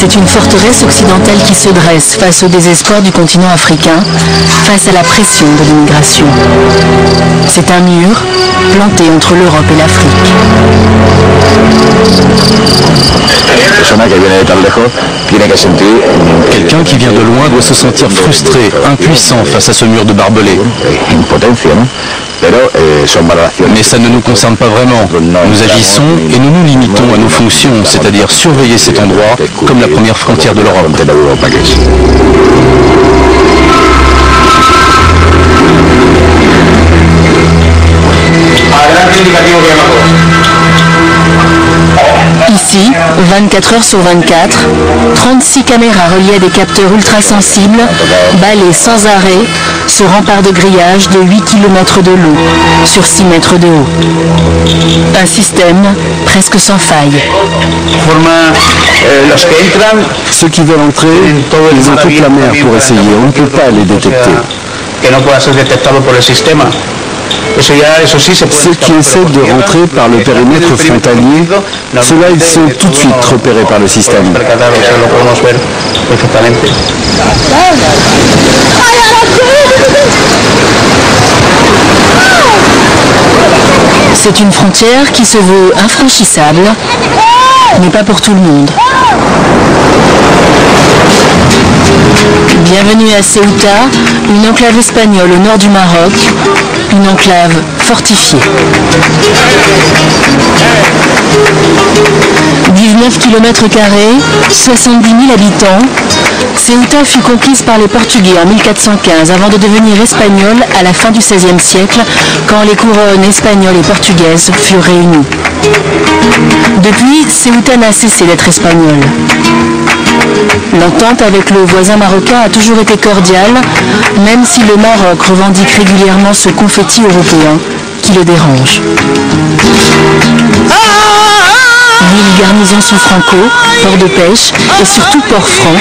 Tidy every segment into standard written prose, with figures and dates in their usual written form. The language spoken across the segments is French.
C'est une forteresse occidentale qui se dresse face au désespoir du continent africain, face à la pression de l'immigration. C'est un mur planté entre l'Europe et l'Afrique. Quelqu'un qui vient de loin doit se sentir frustré, impuissant face à ce mur de barbelés. Mais ça ne nous concerne pas vraiment. Nous agissons et nous nous limitons à nos fonctions, c'est-à-dire surveiller cet endroit comme la première frontière de l'Europe. Ici, 24 heures sur 24, 36 caméras reliées à des capteurs ultrasensibles balayent sans arrêt ce rempart de grillage de 8 km de long sur 6 mètres de haut. Un système presque sans faille. Ceux qui veulent entrer, ils ont toute la mer pour essayer. On ne peut pas les détecter. Ceux qui essaient de rentrer par le périmètre frontalier, ceux-là, ils sont tout de suite repérés par le système. C'est une frontière qui se veut infranchissable, mais pas pour tout le monde. Bienvenue à Ceuta, une enclave espagnole au nord du Maroc, une enclave fortifiée. 19 km², 70 000 habitants, Ceuta fut conquise par les Portugais en 1415 avant de devenir espagnole à la fin du XVIe siècle quand les couronnes espagnoles et portugaises furent réunies. Depuis, Ceuta n'a cessé d'être espagnole. L'entente avec le voisin marocain a toujours été cordiale, même si le Maroc revendique régulièrement ce confetti européen qui le dérange. Ville garnison sous Franco, port de pêche et surtout port franc,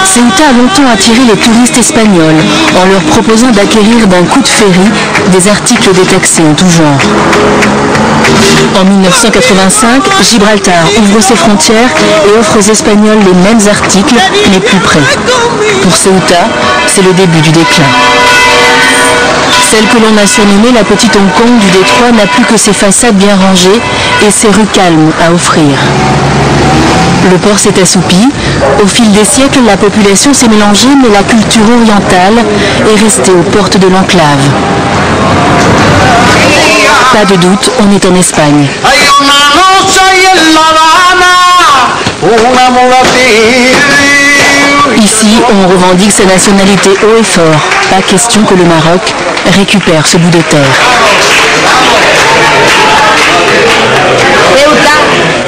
Ceuta a longtemps attiré les touristes espagnols en leur proposant d'acquérir d'un coup de ferry des articles détaxés en tout genre. En 1985, Gibraltar ouvre ses frontières et offre aux Espagnols les mêmes articles, mais plus près. Pour Ceuta, c'est le début du déclin. Celle que l'on a surnommée la petite Hong Kong du détroit n'a plus que ses façades bien rangées et ses rues calmes à offrir. Le port s'est assoupi. Au fil des siècles, la population s'est mélangée, mais la culture orientale est restée aux portes de l'enclave. Pas de doute, on est en Espagne. Ici, on revendique sa nationalité haut et fort. Pas question que le Maroc récupère ce bout de terre.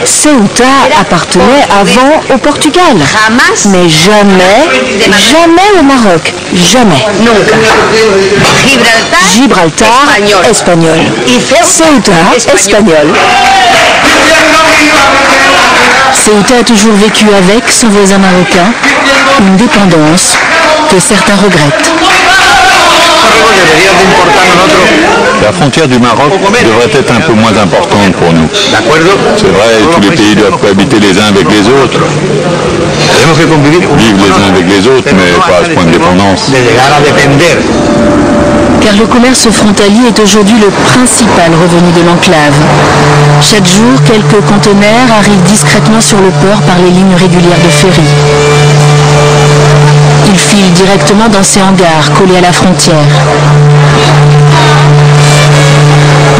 Ceuta appartenait avant au Portugal, mais jamais au Maroc. Jamais. Gibraltar, espagnol. Ceuta, espagnol. Ceuta a toujours vécu avec son voisin marocain, une dépendance que certains regrettent. La frontière du Maroc devrait être un peu moins importante pour nous. C'est vrai, tous les pays doivent cohabiter les uns avec les autres. Vivre les uns avec les autres, mais pas à ce point de dépendance. Car le commerce frontalier est aujourd'hui le principal revenu de l'enclave. Chaque jour, quelques conteneurs arrivent discrètement sur le port par les lignes régulières de ferry. Ils filent directement dans ces hangars collés à la frontière.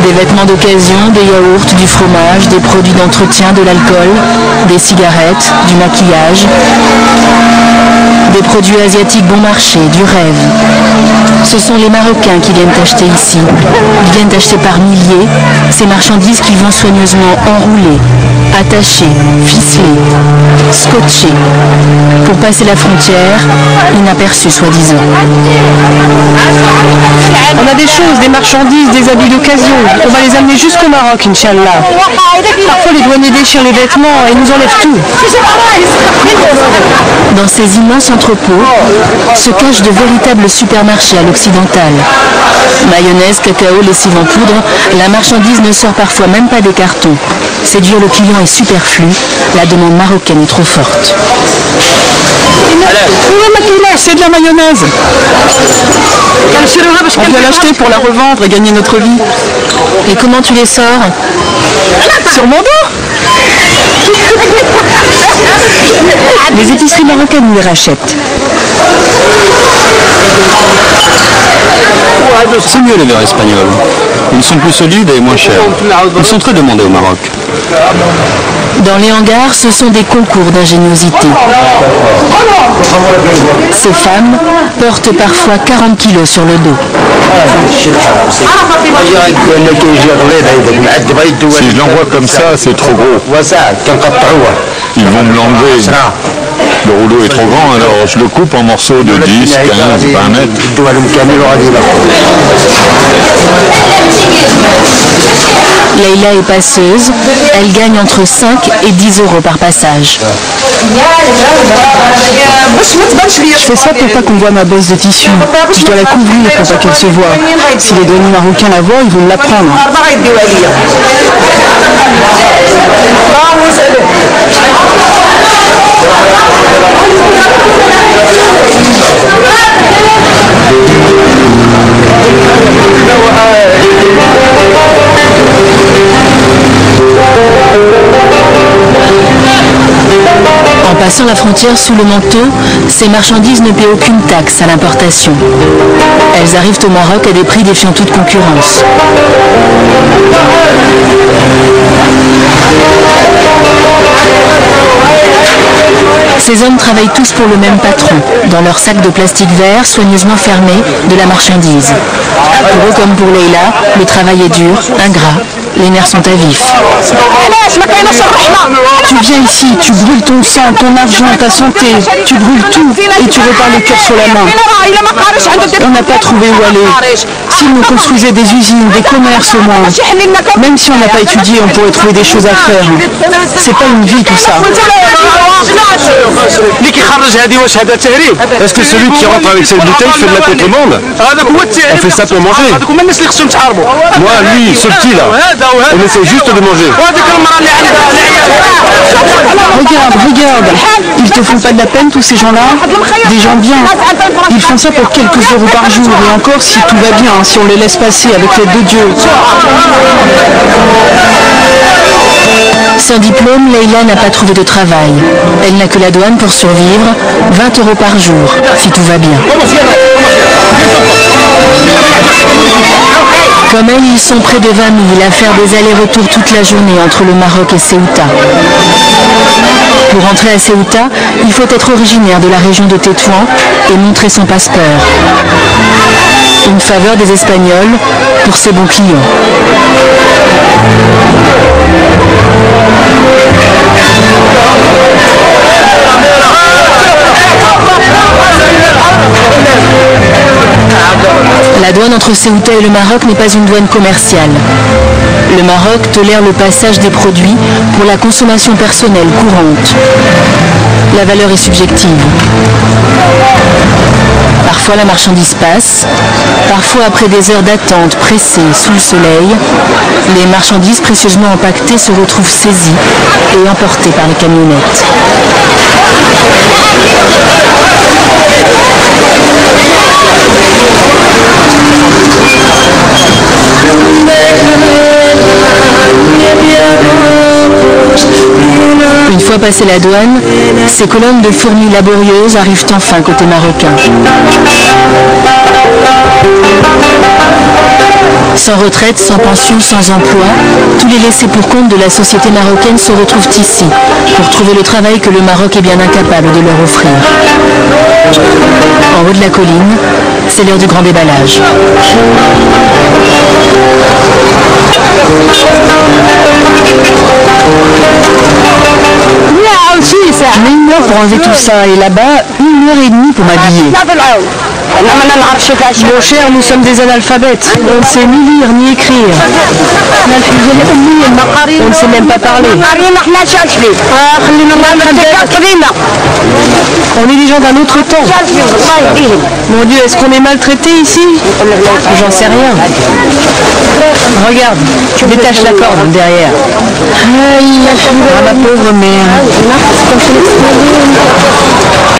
Des vêtements d'occasion, des yaourts, du fromage, des produits d'entretien, de l'alcool, des cigarettes, du maquillage, des produits asiatiques bon marché, du rêve. Ce sont les Marocains qui viennent acheter ici. Ils viennent acheter par milliers ces marchandises qu'ils vont soigneusement enrouler, attachées, ficelées, scotchées, pour passer la frontière inaperçus soi-disant. On a des choses, des marchandises, des habits d'occasion. On va les amener jusqu'au Maroc, Inch'Allah. Parfois les douaniers déchirent les vêtements et nous enlèvent tout. Dans ces immenses entrepôts se cachent de véritables supermarchés à l'occidental. Mayonnaise, cacao, lessive en poudre, la marchandise ne sort parfois même pas des cartons. Séduire le client est superflu, la demande marocaine est trop forte. C'est de la mayonnaise. On vient l'acheter pour la revendre et gagner notre vie. Et comment tu les sors? Sur mon dos. Les épiceries marocaines nous les rachètent. C'est mieux les verres espagnols. Ils sont plus solides et moins chers. Ils sont très demandés au Maroc. Dans les hangars, ce sont des concours d'ingéniosité. Ces femmes portent parfois 40 kilos sur le dos. Si je l'envoie comme ça, c'est trop gros. Ils vont me l'enlever. Le rouleau est trop grand, alors je le coupe en morceaux de 10, 15, 20 mètres. Leïla est passeuse. Elle gagne entre 5 et 10 euros par passage. Je fais ça pour pas qu'on voit ma bosse de tissu. Je dois la couvrir pour pas qu'elle se voie. Si les douaniers marocains la voient, ils vont me la prendre. En passant la frontière sous le manteau, ces marchandises ne paient aucune taxe à l'importation. Elles arrivent au Maroc à des prix défiant toute concurrence. Ces hommes travaillent tous pour le même patron, dans leur sac de plastique vert soigneusement fermé de la marchandise. Pour eux comme pour Leïla, le travail est dur, ingrat, les nerfs sont à vif. Tu viens ici, tu brûles ton sang, ton argent, ta santé, tu brûles tout et tu repars le cœur sur la main. On n'a pas trouvé où aller. S'ils nous construisaient des usines, des commerces au moins, même si on n'a pas étudié, on pourrait trouver des choses à faire. C'est pas une vie tout ça. Est-ce que celui qui rentre avec cette bouteille fait de la contrebande? On fait ça pour manger. Moi, lui, ce petit là, on essaie juste de manger. Regarde, ils te font pas de la peine tous ces gens-là? Des gens bien. Ils font ça pour quelques euros par jour, et encore si tout va bien, si on les laisse passer avec l'aide de Dieu. Sans diplôme, Leïla n'a pas trouvé de travail. Elle n'a que la douane pour survivre, 20 euros par jour, si tout va bien. Comme elle, ils sont près de 20 000 à faire des allers-retours toute la journée entre le Maroc et Ceuta. Pour entrer à Ceuta, il faut être originaire de la région de Tétouan et montrer son passeport. Une faveur des Espagnols pour ses bons clients. La douane entre Ceuta et le Maroc n'est pas une douane commerciale. Le Maroc tolère le passage des produits pour la consommation personnelle courante. La valeur est subjective. Parfois la marchandise passe, parfois après des heures d'attente pressées sous le soleil, les marchandises précieusement empaquetées se retrouvent saisies et emportées par les camionnettes. Une fois passé la douane, ces colonnes de fourmis laborieuses arrivent enfin côté marocain. Sans retraite, sans pension, sans emploi, tous les laissés pour compte de la société marocaine se retrouvent ici pour trouver le travail que le Maroc est bien incapable de leur offrir. En haut de la colline, c'est l'heure du grand déballage. Je mets 1 heure pour enlever tout ça et là-bas, 1h30 pour m'habiller. Mon cher, nous sommes des analphabètes. On ne sait ni lire ni écrire. On ne sait même pas parler. On est des gens d'un autre temps. Mon Dieu, est-ce qu'on est maltraité ici? J'en sais rien. Regarde, tu détaches la corde derrière. Ah, ma pauvre mère.